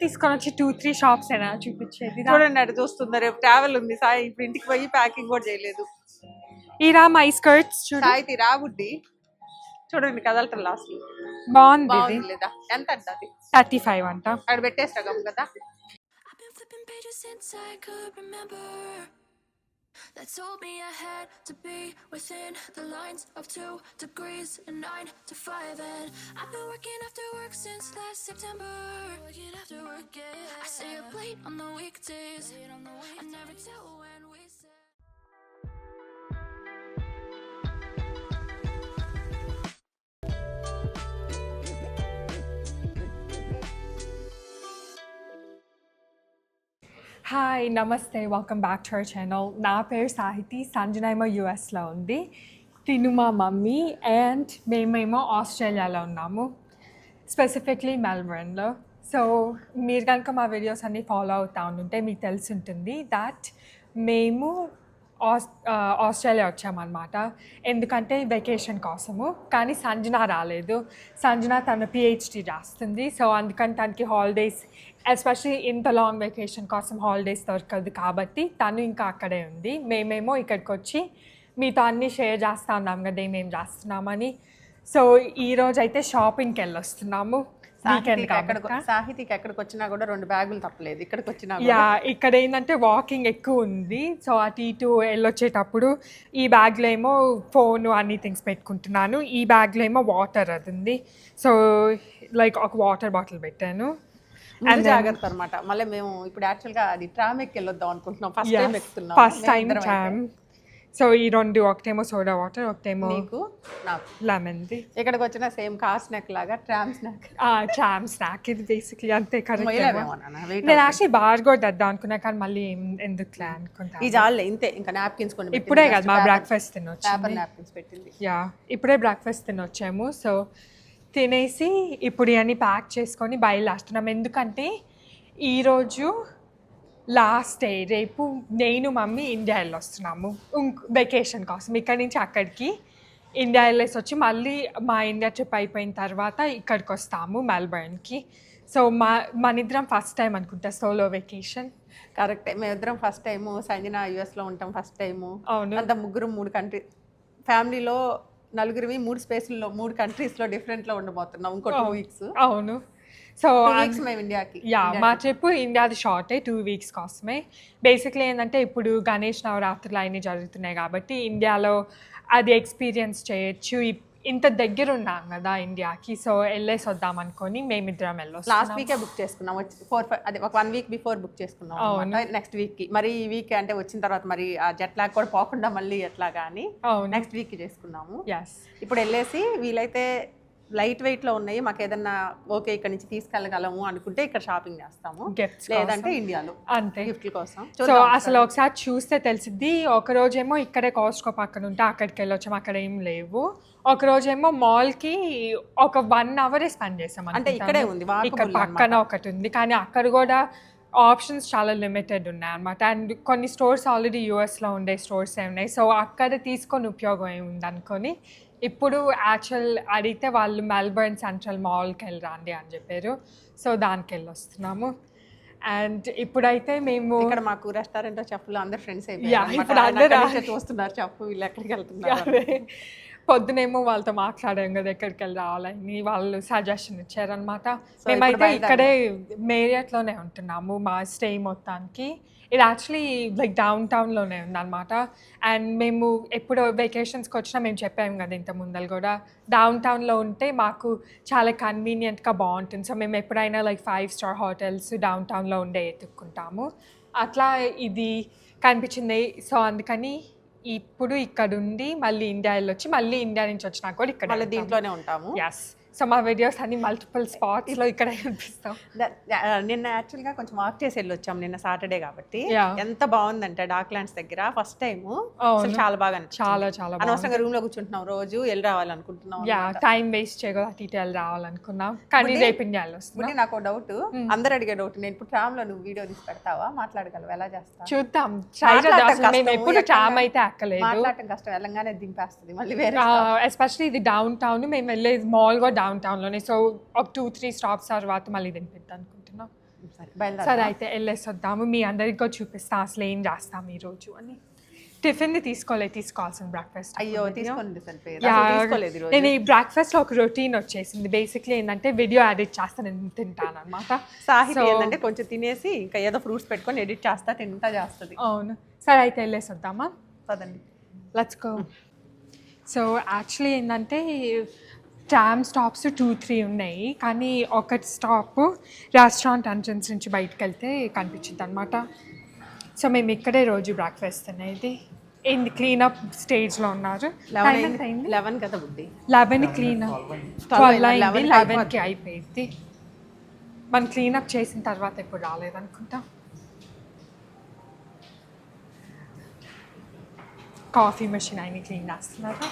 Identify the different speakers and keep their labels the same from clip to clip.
Speaker 1: తీసుకొని వచ్చి 2-3 షాప్స్ అయినా చూపించేది.
Speaker 2: చూడండి అటు చూస్తుందా, రేపు ట్రావెల్ ఉంది సాయి, ఇప్పుడు ఇంటికి పోయి ప్యాకింగ్ కూడా చేయలేదు.
Speaker 1: ఈరా మై స్కర్ట్స్ చూడు,
Speaker 2: సాయి రాబుడ్డి చూడండి కదలటం లాస్ట్
Speaker 1: బాగుంది.
Speaker 2: బాగుంది లేదా? ఎంత అంట అది?
Speaker 1: 35 అంట.
Speaker 2: అక్కడ పెట్టేస్తాం కదా.
Speaker 3: That told me I had to be within the lines of 2 degrees and 9 to 5. And I've been working after work since last September. Working after work, yeah. I stay up late on the weekdays. I never tell when we say.
Speaker 1: Hi, నమస్తే, welcome back to our channel. నా పేరు సాహితి, సంజనేమో యూఎస్లో ఉంది, తిను మా mummy, and మేమేమో ఆస్ట్రేలియాలో ఉన్నాము, స్పెసిఫిక్లీ మెల్బర్న్లో. సో మీరు కనుక మా వీడియోస్ అన్నీ ఫాలో అవుతూ ఉంటే మీకు తెలిసి ఉంటుంది దట్ మేము ఆస్ట్రేలియా వచ్చామన్నమాట. ఎందుకంటే వెకేషన్ కోసము. కానీ సంజన రాలేదు. సంజన తన పిహెచ్డి రాస్తుంది. సో అందుకని తనకి హాలిడేస్, ఎస్పెషలీ ఇంత లాంగ్ వెకేషన్ కోసం హాలిడేస్ దొరకదు కాబట్టి తను ఇంకా అక్కడే ఉంది. మేమేమో ఇక్కడికి వచ్చి మీతో అన్నీ షేర్ చేస్తూ ఉన్నాం కదా ఏమేమి చేస్తున్నామని. సో ఈరోజు అయితే షాపింగ్కి వెళ్ళొస్తున్నాము.
Speaker 2: సాహితికి ఎక్కడికి వచ్చినా కూడా 2 బ్యాగులు తప్పలేదు. ఇక్కడికి వచ్చినా
Speaker 1: ఇక్కడ ఏంటంటే వాకింగ్ ఎక్కువ ఉంది. సో అటు ఇటు వెళ్ళొచ్చేటప్పుడు ఈ బ్యాగ్లో ఏమో ఫోన్ అన్ని థింగ్స్ పెట్టుకుంటున్నాను, ఈ బ్యాగ్లో ఏమో వాటర్ అది ఉంది. సో లైక్ ఒక వాటర్ బాటిల్ పెట్టాను.
Speaker 2: జాగ్రత్త అనమాట. మళ్ళీ మేము ఇప్పుడు యాక్చువల్గా అది ట్రామ్ ఎక్కి వెళ్ళొద్దాం అనుకుంటున్నాం.
Speaker 1: First time tram. సో ఈ 2, ఒకటేమో సోడా వాటర్, ఒకటేమో
Speaker 2: నీకు నాకు
Speaker 1: లెమన్ది.
Speaker 2: ఇక్కడికి వచ్చిన సేమ్ కార్ స్నాక్ లాగా ట్రామ్
Speaker 1: స్నాక్ ఇది బేసిక్లీ అంతే. కరెక్ట్. నేను యాక్చువల్లీ బార్ కూడా తెద్దాం అనుకున్నా కానీ మళ్ళీ ఎందుకు అనుకుంటా.
Speaker 2: ఈ జాలే ఇంతే. ఇంకా నాప్కిన్స్ కొన్ని
Speaker 1: ఇప్పుడే కదా మా బ్రేక్ఫాస్ట్ తినొచ్చు.
Speaker 2: నాప్కిన్స్ పెట్టింది.
Speaker 1: ఇప్పుడే బ్రేక్ఫాస్ట్ తినొచ్చాము. సో తినేసి ఇప్పుడు ఇవన్నీ ప్యాక్ చేసుకొని బయలుదేరుతున్నాం. ఎందుకంటే ఈరోజు లాస్ట్ డే. రేపు నేను మమ్మీ ఇండియా వెళ్ళొస్తున్నాము వెకేషన్ కోసం. ఇక్కడి నుంచి అక్కడికి ఇండియా వెళ్ళేసి వచ్చి మళ్ళీ మా ఇండియా ట్రిప్ అయిపోయిన తర్వాత ఇక్కడికి వస్తాము మెల్బర్న్కి. సో మనిద్దరం ఫస్ట్ టైం అనుకుంటా సోలో వెకేషన్.
Speaker 2: కరెక్టే, మేమిద్దరం ఫస్ట్ టైము. సంజన యూఎస్లో ఉంటాం ఫస్ట్ టైము.
Speaker 1: అవును.
Speaker 2: అంత ముగ్గురు 3 కంట్రీ ఫ్యామిలీలో, నలుగురివి 3 స్పేస్లో 3 కంట్రీస్లో డిఫరెంట్లో ఉండబోతున్నాం ఇంకో 2 వీక్స్.
Speaker 1: అవును. సో
Speaker 2: మేము ఇండియాకి
Speaker 1: మా ట్రిప్ ఇండియాది షార్టే, 2 వీక్స్ కోసమే. బేసిక్లీ ఏంటంటే ఇప్పుడు గణేష్ నవరాత్రులు అన్నీ జరుగుతున్నాయి కాబట్టి ఇండియాలో అది ఎక్స్పీరియన్స్ చేయొచ్చు. ఇంత దగ్గర ఉన్నాం కదా ఇండియాకి, సో వెళ్ళేసి వద్దాం అనుకొని మేమిద్దరం వెళ్ళొస్తాం.
Speaker 2: లాస్ట్ వీకే బుక్ చేసుకున్నాం. 1 వీక్ బిఫోర్ బుక్ చేసుకున్నాం నెక్స్ట్ వీక్కి. మరి ఈ వీక్ అంటే వచ్చిన తర్వాత మరి ఆ జెట్ లాగ్ కూడా పోకుండా మళ్ళీ ఎట్లా కానీ నెక్స్ట్ వీక్కి చేసుకున్నాము. ఇప్పుడు వెళ్ళేసి వీలైతే లైట్ వెయిట్లో ఉన్నాయి, మాకు ఏదన్నా ఓకే ఇక్కడ నుంచి తీసుకెళ్ళగలము అనుకుంటే ఇక్కడ షాపింగ్ చేస్తాము, లేదంటే ఇండియాలో
Speaker 1: అంతే
Speaker 2: గిఫ్ట్ల కోసం.
Speaker 1: సో అసలు ఒకసారి చూస్తే తెలిసిద్ది. ఒకరోజేమో ఇక్కడే కాస్ట్కో పక్కన ఉంటే అక్కడికి వెళ్ళొచ్చాము, అక్కడ ఏం లేవు. ఒకరోజేమో మాల్కి ఒక 1 అవర్ స్పెండ్ చేసాం.
Speaker 2: అంటే ఇక్కడే ఉంది,
Speaker 1: ఇక్కడ పక్కన ఒకటి ఉంది కానీ అక్కడ కూడా ఆప్షన్స్ చాలా లిమిటెడ్ ఉన్నాయి అన్నమాట. అండ్ కొన్ని స్టోర్స్ ఆల్రెడీ యూఎస్లో ఉండే స్టోర్స్ ఉన్నాయి. సో అక్కడ తీసుకొని ఉపయోగం ఏముంది అనుకొని ఇప్పుడు యాక్చువల్ అడిగితే వాళ్ళు మెల్బర్న్ సెంట్రల్ మాల్కి వెళ్ళరండి అని చెప్పారు. సో దానికి వెళ్ళొస్తున్నాము. అండ్ ఇప్పుడైతే మేము
Speaker 2: ఇక్కడ మాకు రెస్టారెంట్లో చెప్పులు అందరు ఫ్రెండ్స్ అయిపోయి చూస్తున్నారు, చెప్పు వీళ్ళు ఎక్కడికి వెళ్తున్నారు.
Speaker 1: పొద్దునేమో వాళ్ళతో మాట్లాడాం కదా ఎక్కడికి వెళ్ళి రావాలని, వాళ్ళు సజెషన్ ఇచ్చారనమాట. మేమైతే ఇక్కడే మేరియట్లోనే ఉంటున్నాము మా స్టే మొత్తానికి. ఇది యాక్చువల్లీ లైక్ డౌన్ టౌన్లోనే ఉందన్నమాట. అండ్ మేము ఎప్పుడు వెకేషన్స్కి వచ్చినా మేము చెప్పాము కదా ఇంత ముందలు కూడా, డౌన్ టౌన్లో ఉంటే మాకు చాలా కన్వీనియంట్గా బాగుంటుంది. సో మేము ఎప్పుడైనా లైక్ 5 స్టార్ హోటల్స్ డౌన్ టౌన్లో ఉండే ఎత్తుక్కుంటాము. అట్లా ఇది కనిపించింది. సో అందుకని ఇప్పుడు ఇక్కడ ఉండి మళ్ళీ ఇండియా వెళ్ళొచ్చి మళ్ళీ ఇండియా నుంచి వచ్చినా కూడా ఇక్కడ
Speaker 2: మళ్ళీ దీంట్లోనే ఉంటాము.
Speaker 1: ఎస్. సో మా వీడియోస్ అన్ని మల్టిపుల్ స్పాట్స్లో ఇక్కడ కనిపిస్తాం.
Speaker 2: నిన్న యాక్చువల్గా కొంచెం వాక్ చేసి వెళ్ళొచ్చాం నిన్న సాటర్డే కాబట్టి. ఎంత బాగుందంటే డాక్లాండ్స్ దగ్గర ఫస్ట్ టైం చాలా బాగా
Speaker 1: చాలా
Speaker 2: అనవసరంగా రూమ్ లో కూర్చుంటున్నాం, రోజు వెళ్ళి రావాలనుకుంటున్నాం.
Speaker 1: టైం వేస్ట్ చేయగా డీటెయిల్ రావాలనుకున్నాం కానీ రేపు ఇండియాలో వస్తుంది.
Speaker 2: నాకు డౌట్, అందరు అడిగే డౌట్, నేను ఇప్పుడు ట్రామ్ లో నువ్వు వీడియో తీసి పెడతావా, మాట్లాడగలవు, ఎలా చేస్తావు?
Speaker 1: చూద్దాం. మేము ఎప్పుడు ట్రామ్ అయితే ఎక్కలేదు,
Speaker 2: మాట్లాడటం కష్టం, వెళ్ళంగానే దింపేస్తుంది మళ్ళీ వేరే.
Speaker 1: ఎస్పెషల్లీ ఇది డౌన్ టౌన్, మేము వెళ్ళేది మాల్ కూడా డౌన్ టౌన్లోనే. సో ఒక 2-3 స్టాప్స్ తర్వాత మళ్ళీ దింపిద్దాం అనుకుంటున్నాం. సరే అయితే వెళ్ళేసి వద్దాము, మీ అందరికీ చూపిస్తా అసలు ఏం చేస్తాం ఈరోజు అని. టిఫిన్ తీసుకోవాల్సిన బ్రేక్ఫాస్ట్.
Speaker 2: అయ్యో తీసుకోండి సరిపోయేది.
Speaker 1: నేను ఈ బ్రేక్ఫాస్ట్లో ఒక రొటీన్ వచ్చేసింది. బేసిక్లీ ఏంటంటే వీడియో ఎడిట్ చేస్తా నేను తింటాను అనమాట.
Speaker 2: సాహితి ఏంటంటే కొంచెం తినేసి ఇంకా ఏదో ఫ్రూట్స్ పెట్టుకొని ఎడిట్ చేస్తా తింటా చేస్తుంది.
Speaker 1: అవును, సరే అయితే వెళ్ళేసి వద్దామా?
Speaker 2: పదండి,
Speaker 1: లెట్స్ గో. సో యాక్చువల్లీ ఏంటంటే ట్రామ్ స్టాప్స్ 2-3 ఉన్నాయి, కానీ ఒకటి స్టాప్ రెస్టారెంట్ ఎంట్రన్స్ నుంచి బయటకు వెళ్తే కనిపించింది అనమాట. సో మేము ఇక్కడే రోజు బ్రేక్ఫాస్ట్ తినేది. ఏంది క్లీనప్ స్టేజ్లో ఉన్నారు.
Speaker 2: 11 కదా బుడ్డి,
Speaker 1: 11 క్లీనప్ 12 అయింది, 11కి అయిపోయింది. మనం క్లీనప్ చేసిన తర్వాత ఇప్పుడు రాలేదనుకుంటా. కాఫీ మెషిన్ అయినా క్లీన్ చేస్తున్నారు.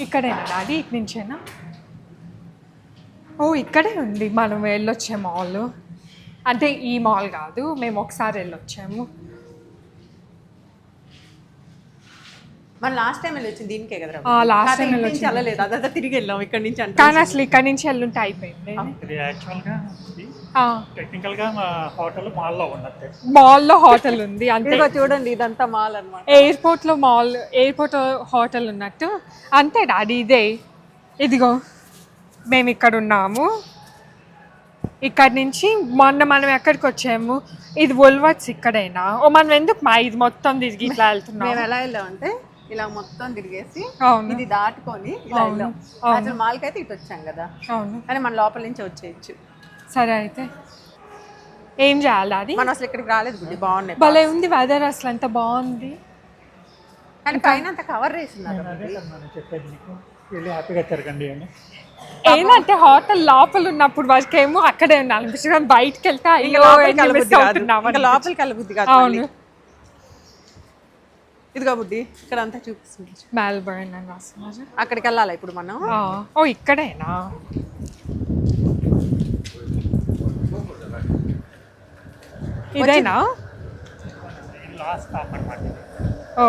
Speaker 1: ఇక్కడేనా డాడీ? ఇటు నుంచేనా? ఓ ఇక్కడే ఉంది, మనం వెళ్ళొచ్చే మాల్. అంటే ఈ మాల్ కాదు, మేము ఒకసారి వెళ్ళొచ్చాము.
Speaker 2: మన లాస్ట్ టైం వెళ్ళొచ్చింది దీనికే కదా.
Speaker 1: లాస్ట్ టైం వెళ్ళొచ్చి
Speaker 2: వెళ్ళలేదు, అదంతా తిరిగి వెళ్ళాం ఇక్కడ నుంచి. అంటే
Speaker 1: కానీ అసలు ఇక్కడ నుంచి వెళ్ళుంటే అయిపోయింది. మాల్లో హోటల్ ఉంది అంతే.
Speaker 2: చూడండి ఇదంతా మాల్ అనమాట.
Speaker 1: ఎయిర్పోర్ట్ హోటల్ ఉన్నట్టు అంతే డాడీ. ఇదే ఇదిగో మేము ఇక్కడ ఉన్నాము. ఇక్కడ నుంచి మొన్న మనం ఎక్కడికి వచ్చాము? ఇది వోల్వర్ట్స్ ఇక్కడైనా? ఓ మనం ఎందుకు ఇది మొత్తం తిరిగి ఇట్లా వెళ్తున్నాం?
Speaker 2: మేము ఎలా వెళ్ళామంటే ఇలా మొత్తం తిరిగేసి ఇది దాటుకొని ఇలా వెళ్ళాం. అసలు మాల్కి అయితే ఇటు వచ్చాం కదా.
Speaker 1: అవును,
Speaker 2: కానీ మన లోపల నుంచి వచ్చేయచ్చు.
Speaker 1: సరే అయితే ఏం చేయాలి అది?
Speaker 2: మనం అసలు ఇక్కడికి రాలేదు బుడ్డి, బాగున్నాయి.
Speaker 1: భలే ఉంది వెదర్, అసలు ఎంత బాగుంది.
Speaker 2: కానీ పైన అంత కవర్ చేస్తున్నారు.
Speaker 1: ఏంటంటే హోటల్ లోపల ఉన్నప్పుడు వరకేమో అక్కడే అనిపిస్తుంది, కానీ బయటకు వెళ్తే
Speaker 2: లోపలికి వెళ్ళబుద్ది కాదు. అవును, ఇదిగా బుడ్డి ఇక్కడ అంతా చూపిస్తుంది.
Speaker 1: మెల్బర్న్ అని రాస్తున్నారు.
Speaker 2: అక్కడికి వెళ్ళాలి ఇప్పుడు మనం.
Speaker 1: ఓ ఇక్కడేనా? ఇదేనా? ఓ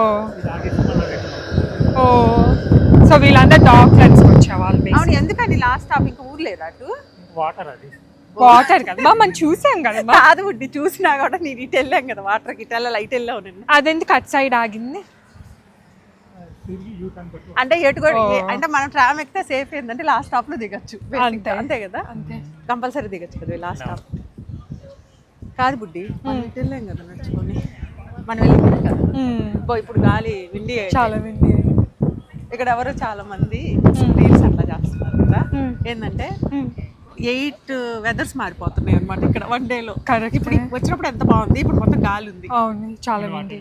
Speaker 1: సో వీళ్ళందరూ డాగ్ ఫ్రెండ్స్కి వచ్చేవాళ్ళు.
Speaker 2: అవును, ఎందుకని లాస్ట్ స్టాప్ ఇంకా ఊరు లేదా అటు?
Speaker 1: వాటర్ కదా మనం చూసాం కదా.
Speaker 2: కాదు బుడ్డి, చూసినా కూడా నేను ఇటు వెళ్ళాం కదా వాటర్కి. ఇటు వెళ్ళాలి, ఇటు వెళ్ళావు నేను.
Speaker 1: అదెందుకు అటు సైడ్ ఆగింది?
Speaker 2: అంటే ఎటు కూడా అంటే మనం ట్రామ్ ఎక్కితే సేఫ్ ఏంటంటే లాస్ట్ స్టాప్ లో దిగచ్చు. అంతే కదా,
Speaker 1: అంతే
Speaker 2: కంపల్సరీ దిగచ్చు కదా లాస్ట్ స్టాప్. కాదు బుడ్డి, మనం ఇటు వెళ్ళాం కదా నడుచుకొని. మనం వెళ్ళి కదా ఇప్పుడు గాలి విండి,
Speaker 1: చాలా విండి.
Speaker 2: ఇక్కడ ఎవరో చాలా మంది రీల్స్ అట్లా చేస్తున్నారు కదా. ఏంటంటే 8 వెదర్స్ మారిపోతున్నాయి అనమాట ఇక్కడ వన్ డేలో. ఇప్పుడు వచ్చినప్పుడు ఎంత బాగుంది, ఇప్పుడు మొత్తం గాలి ఉంది.
Speaker 1: అవును, చాలా విండి.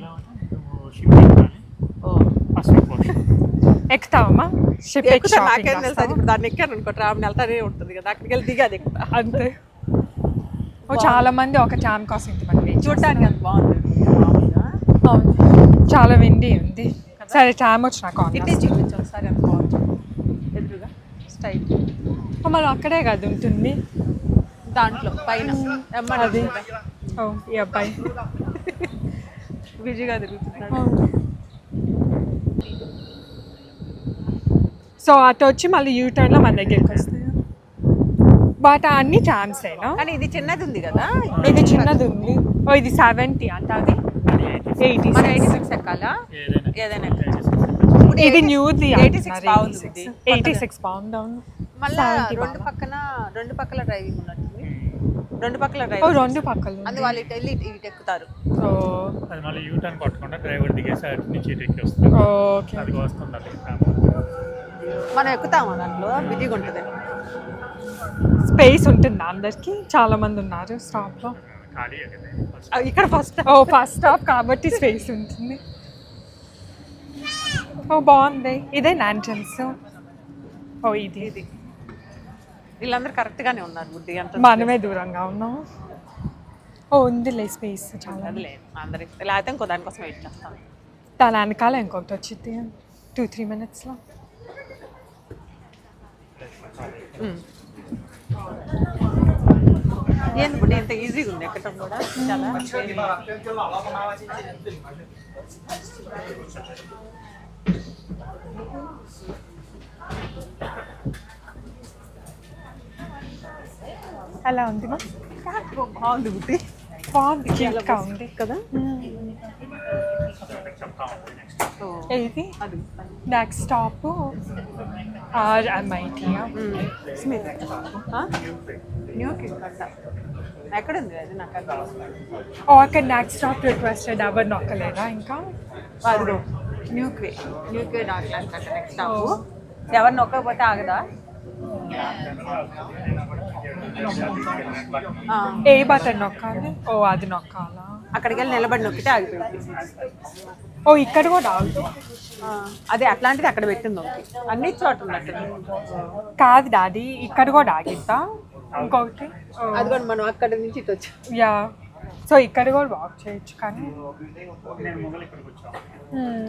Speaker 1: ఎక్కుతావమ్మా షిప్?
Speaker 2: నాకేం తెలుసు, ఇప్పుడు దాన్ని ఎక్కాను అనుకో ట్రామ్ వెళ్తానే ఉంటుంది కదా, అక్కడికి వెళ్ళి దిగి అది ఎక్కుతా
Speaker 1: అంతే. ఓ చాలా మంది ఒక ట్రామ్ కోసం ఇంతమంది
Speaker 2: చూడటానికి అంత బాగుంది.
Speaker 1: అవును, చాలా విండి ఉంది. సరే ట్రామ్ వచ్చినాక
Speaker 2: ఇటే చూపించు ఒకసారి, అంత బాగుంది ఎదురుగా స్టైల్.
Speaker 1: మనం అక్కడే కదా ఉంటుంది,
Speaker 2: దాంట్లో పైన
Speaker 1: అది. ఓ ఈ అబ్బాయి
Speaker 2: బిజీగా తిరుగుతున్నాడు.
Speaker 1: సో అటు వచ్చి మళ్ళీ యూటర్న్లో మన దగ్గరికి వస్తాయి. బట్ అన్ని ట్రామ్సేనా?
Speaker 2: కానీ ఇది చిన్నది ఉంది కదా,
Speaker 1: ఇది చిన్నది ఉంది. ఓ ఇది 70 అంట, అది
Speaker 2: 86 ఎక్కాలా? ఏదైనా
Speaker 1: ఇది న్యూది
Speaker 2: 86 బాగుంది.
Speaker 1: 86 బాగుంది. అవును,
Speaker 2: మళ్ళీ రెండు పక్కల డ్రైవింగ్ ఉన్నట్టుంది. రెండు పక్కల డ్రైవింగ్,
Speaker 1: రెండు పక్కల
Speaker 2: అందు వాళ్ళు ఇటు వెళ్ళి ఇటు ఎక్కుతారు.
Speaker 4: అది మళ్ళీ యూ టర్న్ కొట్టకుండా డ్రైవర్ దిగేసి అటు నుంచి ఇటు ఎక్కి వస్తుంది.
Speaker 1: ఓకే,
Speaker 4: అది వస్తుంది.
Speaker 2: మనం ఎక్కుతాము దాంట్లో, బిజీగా ఉంటుంది.
Speaker 1: స్పేస్ ఉంటుందా అందరికి? చాలా మంది ఉన్నారు స్టాప్లో. ఇక్కడ ఫస్ట్ స్టాప్ కాబట్టి స్పేస్ ఉంటుంది. ఓ బాగుంది. ఇదే ఎంట్రన్స్. ఓ ఇది
Speaker 2: వీళ్ళందరూ కరెక్ట్గానే ఉన్నారు బుద్ధి, అంటే
Speaker 1: మనమే దూరంగా ఉన్నాం. ఓ ఉందిలే స్పేస్ చాలా.
Speaker 2: లేదు అందరికి, లేకపోతే ఇంకో దానికోసం వెయిట్ చేస్తాం.
Speaker 1: దాని వెనకాల ఇంకొకటి వచ్చింది 2-3 minutesలో.
Speaker 2: ఏంది బుడ్డి ఎంత ఈజీగా ఉంది ఎక్కడం కూడా. చాలా
Speaker 1: ఎలా ఉంది మా?
Speaker 2: బాగుంది బుట్టి,
Speaker 1: బాగుంది, క్యూట్గా ఉంది
Speaker 2: కదా.
Speaker 1: ఇది
Speaker 2: అది
Speaker 1: next stop RMIT.
Speaker 2: Smith new kid అంట. ఎక్కడ ఉంది అది నాకు అర్థం.
Speaker 1: అక్కడ నెక్స్ట్ స్టాప్ రిక్వెస్టెడ్ ఎవరు నొక్కలేదా ఇంకా?
Speaker 2: అదిగో న్యూ క్వే డాట్ అంట నెక్స్ట్ స్టాప్. ఎవరు నొక్కకపోతే ఆగదా?
Speaker 1: ఏ బటన్ నొక్కాలి? ఓ అది నొక్కాలా?
Speaker 2: అక్కడికి వెళ్ళి నిలబడి నొక్కితే ఆగిపోయింది.
Speaker 1: ఓ ఇక్కడ కూడా ఆగుతుంది.
Speaker 2: అదే అట్లాంటిది అక్కడ పెట్టింది ఒకటి, అన్ని చోట ఉన్నట్టు.
Speaker 1: కాదు డాడీ, ఇక్కడ కూడా ఆగిద్దా ఇంకొకటి?
Speaker 2: అది కూడా మనం అక్కడ నుంచి ఇటు వచ్చాం.
Speaker 1: యా, సో ఇక్కడ కూడా వాక్ చేయొచ్చు కానీ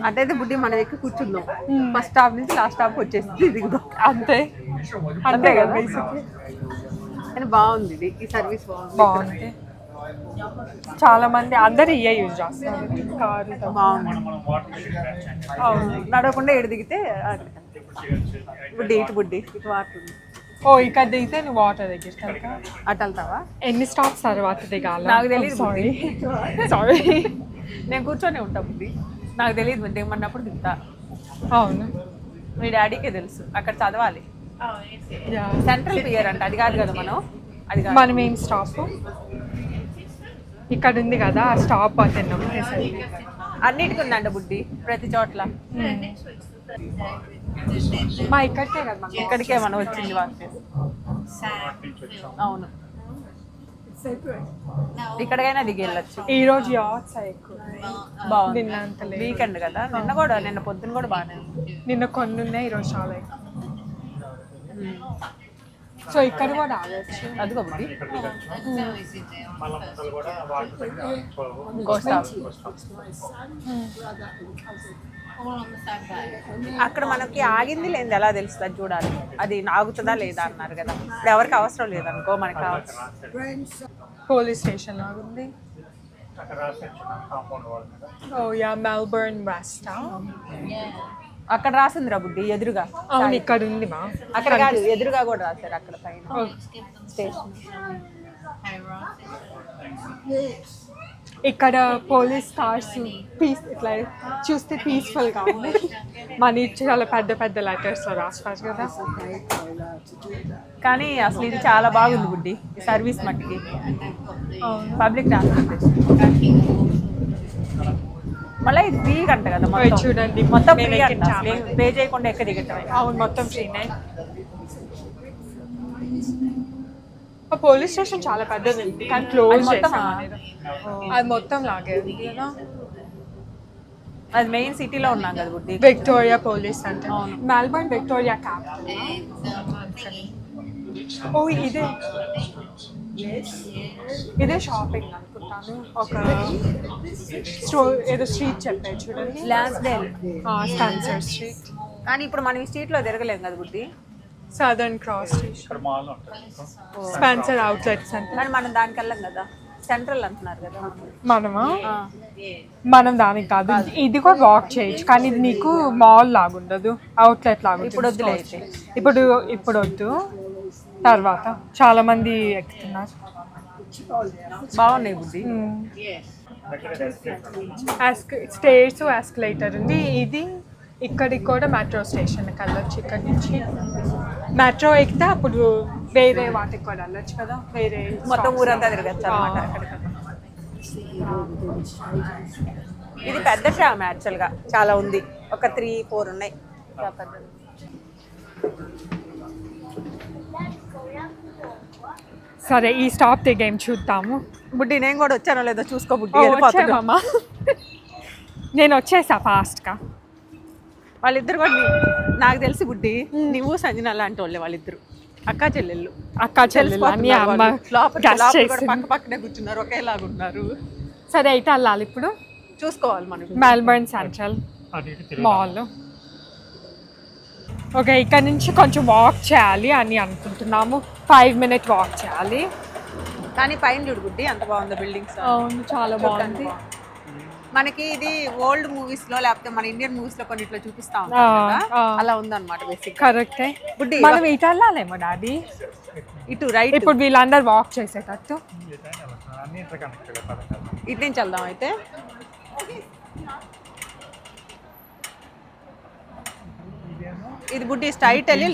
Speaker 2: అటైతే బుడ్డి మన దగ్గర కూర్చుందాం. ఫస్ట్ స్టాప్ నుంచి లాస్ట్ స్టాప్ వచ్చేసి దిగుదాం.
Speaker 1: అంతే అంతే కదా బేసిక్లీ.
Speaker 2: కానీ బాగుంది ఇది, ఈ సర్వీస్ బాగుంది.
Speaker 1: బాగుంది. చాలా మంది అందరు ఇయే యూజ్ చేస్తారు కారు.
Speaker 2: బాగుంది.
Speaker 1: అవును.
Speaker 2: నడవకుండా ఎడు దిగితే బుడ్డి ఇటు బుడ్డి ఇటు వాడుతుంది.
Speaker 1: ఓ ఇక్కడ దిగితే నువ్వు వాటర్ దగ్గరికి వెళ్తా.
Speaker 2: అటు వెళ్తావా?
Speaker 1: ఎన్ని స్టాప్స్ తర్వాత దిగాలి?
Speaker 2: నాకు తెలియదు.
Speaker 1: సారీ సారీ,
Speaker 2: నేను కూర్చొని ఉంటా బుడ్డి, నాకు తెలియదు. దిగమన్నప్పుడు దిగుతా.
Speaker 1: అవును.
Speaker 2: మీ డాడీకే తెలుసు, అక్కడ చదవాలి.
Speaker 1: యా.
Speaker 2: సెంట్రల్ పియర్ అంట, అది కాదు కదా మనం. అది కాదు.
Speaker 1: మనం ఏం స్టాప్ ఇక్కడ ఉంది కదా, ఆ స్టాప్ అతను
Speaker 2: అన్నిటికీ ఉందంట బుడ్డి, ప్రతి చోట్ల.
Speaker 1: మా ఇక్కడికే కదా మనం.
Speaker 2: ఇక్కడికే మనం వచ్చింది వాళ్ళు. అవును, ఇక్కడికైనా దిగి వెళ్ళొచ్చు.
Speaker 1: ఈ రోజు యాత్స్ ఎక్కువ
Speaker 2: బాగుంది.
Speaker 1: నిన్నంత లేదు.
Speaker 2: వీకెండ్ కదా, నిన్న పొద్దున కూడా బాగానే ఉంది.
Speaker 1: నిన్న కొన్ని ఉన్నాయి, ఈరోజు చాలా ఎక్కువ. సో ఇక్కడ కూడా ఆగచ్చు.
Speaker 2: అదిగో బుడ్డి అక్కడ మనకి ఆగింది లేదు ఎలా తెలుస్తుంది చూడాలి. అది ఆగుతుందా లేదా అన్నారు కదా. ఇప్పుడు ఎవరికి అవసరం లేదనుకో, మనకి కావచ్చు.
Speaker 1: పోలీస్ స్టేషన్ లాగుంది. ఓ యా, మెల్బర్న్ వెస్ట్.
Speaker 2: అక్కడ రాసిందిరా బుడ్డి ఎదురుగా.
Speaker 1: అవును ఇక్కడ ఉంది మా.
Speaker 2: అక్కడ కాదు, ఎదురుగా కూడా రాశారు అక్కడ పైన స్టేషన్.
Speaker 1: ఇక్కడ పోలీస్ కార్స్ పీస్ ఇట్లా చూస్తే పీస్ఫుల్ గా ఉంది. మన చాలా పెద్ద పెద్ద లెటర్స్ లో రాస్తారు కదా.
Speaker 2: కానీ అసలు ఇది చాలా బాగుంది బుడ్డి, సర్వీస్ మట్టికి. పబ్లిక్ ట్రాన్స్పోర్టేషన్ మళ్ళీ ఇది ఫ్రీ అంట కదా. మొత్తం
Speaker 1: చూడండి,
Speaker 2: మొత్తం ఫ్రీ అంట, పే చేయకుండా ఎక్కడ దిగటం.
Speaker 1: అవును, మొత్తం ఫ్రీనే. పోలీస్ స్టేషన్ చాలా పెద్దది ఉంది కానీ క్లోజ్ చేశారు. అది మొత్తం లాగే ఉంది కదా.
Speaker 2: అది మెయిన్ సిటీలో ఉన్నాం కదా బుడ్డి.
Speaker 1: Victoria police centre. Melbourne Victoria capital. ఓ ఇదే షాపింగ్ అనుకుంటాను. ఒక ఏదో స్ట్రీట్ చెప్పారు చూడండి,
Speaker 2: లాన్స్డేల్
Speaker 1: స్పెన్సర్ స్ట్రీట్.
Speaker 2: కానీ ఇప్పుడు మనం ఈ స్ట్రీట్లో తిరగలేం కదా బుడ్డి.
Speaker 1: Southern cross station, Spencer outlet centre.
Speaker 2: కానీ మనం దానికి వెళ్ళాం కదా, సెంట్రల్ అంటున్నారు కదా.
Speaker 1: మనం దానికి కాదు, ఇది కూడా వాక్ చేయొచ్చు కానీ ఇది నీకు మాల్ లాగుండదు, అవుట్లెట్ లాగా.
Speaker 2: ఇప్పుడు వద్దులే అయితే.
Speaker 1: ఇప్పుడు వద్దు, తర్వాత చాలా మంది ఎక్కుతున్నారు.
Speaker 2: బాగున్నాయి బుద్ధి.
Speaker 1: స్టేర్స్ ఎస్కలేటర్ ఉంది. ఇది ఇక్కడికి కూడా మెట్రో స్టేషన్కి వెళ్ళొచ్చు. ఇక్కడ నుంచి మెట్రో ఎక్కితే అప్పుడు వేరే వాటికి కూడా వెళ్ళొచ్చు కదా, వేరే
Speaker 2: మొత్తం ఊరంతా తిరగచ్చు అన్నమాట. ఇది పెద్ద ట్రామ్ యాక్చువల్గా, చాలా ఉంది, ఒక 3-4 ఉన్నాయి.
Speaker 1: సరే ఈ స్టాప్ దిగేం చూద్దాము.
Speaker 2: బుడ్డి నేను కూడా వచ్చానో లేదో చూసుకో బుడ్డి.
Speaker 1: వచ్చామమ్మా, నేను వచ్చేసా ఫాస్ట్గా.
Speaker 2: వాళ్ళిద్దరు కూడా నాకు తెలిసి బుడ్డి నువ్వు సంజన లాంటి వాళ్ళే వాళ్ళిద్దరు, అక్కా చెల్లెళ్ళు. పక్క పక్కనే కూర్చున్నారు, ఒకేలాగా ఉన్నారు.
Speaker 1: సరే అయితే వెళ్ళాలి ఇప్పుడు,
Speaker 2: చూసుకోవాలి మనం.
Speaker 1: Melbourne central mall. ఓకే, ఇక్కడ నుంచి కొంచెం వాక్ చేయాలి అని అనుకుంటున్నాము. 5 minute వాక్ చేయాలి.
Speaker 2: కానీ పైన చూడు బుడ్డి ఎంత బాగుందో బిల్డింగ్స్.
Speaker 1: అవును చాలా బాగుంది.
Speaker 2: మనకి ఇది ఓల్డ్ మూవీస్ లో లేకపోతే మన ఇండియన్ మూవీస్ లో కొన్నిట్లో చూపిస్తా ఉంటారు కదా, అలా ఉందన్నమాట బేసిక్.
Speaker 1: కరెక్టే.
Speaker 2: బుడ్డి
Speaker 1: మనం ఇటు వెళ్ళాలేమో డాడీ,
Speaker 2: ఇటు రైట్,
Speaker 1: ఇప్పుడు వీళ్ళందరూ వాక్ చేసేటట్టు.
Speaker 4: అన్ని ఇంటర్ కనెక్టెడ్ పథకాలు.
Speaker 2: ఇటు నుంచి వెళ్దాం అయితే. ఇది బుడ్డి స్ట్రైట్ వెళ్ళి,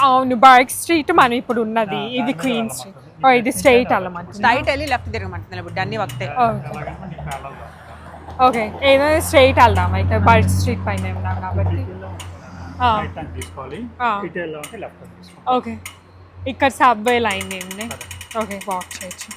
Speaker 1: అవును బైక్ స్ట్రీట్ మనం ఇప్పుడు ఉన్నది, ఇది క్వీన్ స్ట్రీట్. ఇది స్ట్రైట్ వెళ్ళమంట,
Speaker 2: స్ట్రైట్ వెళ్ళి లెఫ్ట్ తిరగమంటుంది బుడ్డి, అన్ని ఒకటే.
Speaker 1: ఓకే ఏదైనా స్ట్రైట్ వెళ్దాం అయితే, బైక్ స్ట్రీట్ పైన ఉన్నాం కాబట్టి.
Speaker 4: తీసుకోవాలి, ఇటు వెళ్ళాలంటే లెఫ్ట్ తీసుకోవాలి.
Speaker 1: ఓకే ఇక్కడ సబ్వే లైన్ ఏంటి? ఓకే వాక్ చేయొచ్చు.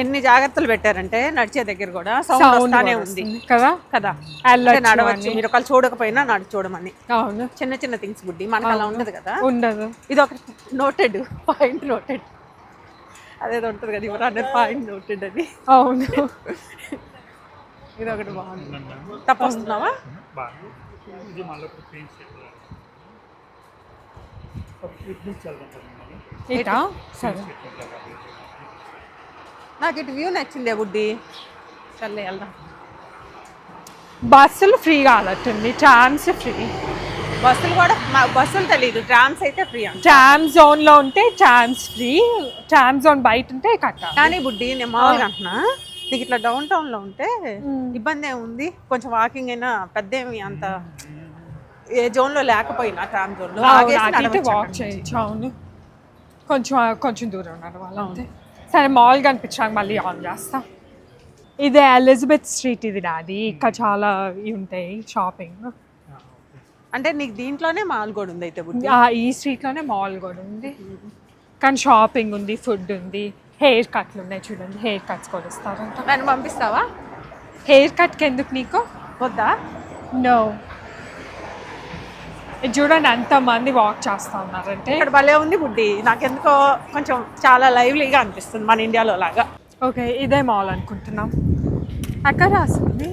Speaker 2: ఎన్ని జాగ్రత్తలు పెట్టారంటే నడిచే దగ్గర కూడా సౌండ్ వస్తానే ఉంది
Speaker 1: కదా
Speaker 2: కదా.
Speaker 1: వెళ్ళొచ్చు
Speaker 2: నడవచ్చు, మీరు ఒకళ్ళు చూడకపోయినా నడు చూడమని.
Speaker 1: అవును
Speaker 2: చిన్న చిన్న థింగ్స్ బుడ్డి, మనకు అలా ఉండదు కదా.
Speaker 1: ఉండదు.
Speaker 2: ఇది ఒక నోటెడ్ పాయింట్, నోటెడ్ అదేదో ఉంటుంది కదా, ఎవరు అన్నారు పాయింట్ నోటెడ్ అని.
Speaker 1: అవును
Speaker 2: ఇది ఒకటి బాగుంది. తప్పు వస్తున్నావా?
Speaker 4: ఇది మళ్ళీ క్వీన్ స్ట్రీట్. ఇటు నుంచి వెళ్దాం.
Speaker 1: ఇటా? సరే
Speaker 2: నాకు ఇటు వ్యూ నచ్చిందే బుడ్డి, చల్లే వెళ్దాం.
Speaker 1: బస్సులు ఫ్రీ కాదట్టుంది, ట్రామ్స్ ఫ్రీ.
Speaker 2: బస్సులు కూడా బస్సులు తెలియదు, ట్రామ్స్ అయితే ఫ్రీ అంట.
Speaker 1: ట్రామ్ జోన్ లో ఉంటే ట్రామ్స్ ఫ్రీ, ట్రామ్ జోన్ బయట ఉంటే కట్టాలి.
Speaker 2: కానీ బుడ్డి నేను మామూలుగా అంటున్నా, నీకు ఇట్లా డౌన్ టౌన్ లో ఉంటే ఇబ్బంది ఏముంది, కొంచెం వాకింగ్ అయినా పెద్ద ఏమి అంత ఏ జోన్ లో లేకపోయినా ట్రామ్ జోన్ లో
Speaker 1: వాక్ చేయొచ్చు. అవును కొంచెం కొంచెం దూరం ఉన్నారు వాళ్ళంతే. సరే మాల్ కనిపించాక మళ్ళీ ఆన్ చేస్తాం. ఇదే ఎలిజబెత్ స్ట్రీట్, ఇది డాడీ, ఇక్కడ చాలా ఇవి ఉంటాయి షాపింగ్.
Speaker 2: అంటే నీకు దీంట్లోనే మాల్ కూడా ఉంది అయితే బుడ్డి?
Speaker 1: ఈ స్ట్రీట్లోనే మాల్ కూడా ఉంది, కానీ షాపింగ్ ఉంది, ఫుడ్ ఉంది, హెయిర్ కట్లు ఉన్నాయి చూడండి, హెయిర్ కట్స్ కూడా ఇస్తారంట.
Speaker 2: నన్ను పంపిస్తావా?
Speaker 1: హెయిర్ కట్కి ఎందుకు నీకు?
Speaker 2: వద్దా?
Speaker 1: నో. ఇది చూడండి ఎంతమంది వాక్ చేస్తూ ఉన్నారంటే.
Speaker 2: ఇక్కడ భలే ఉంది బుడ్డి, నాకెందుకో కొంచెం చాలా లైవ్లీగా అనిపిస్తుంది మన ఇండియాలో లాగా.
Speaker 1: ఓకే ఇదే మాల్ అనుకుంటున్నాం. అక్కడ రాసింది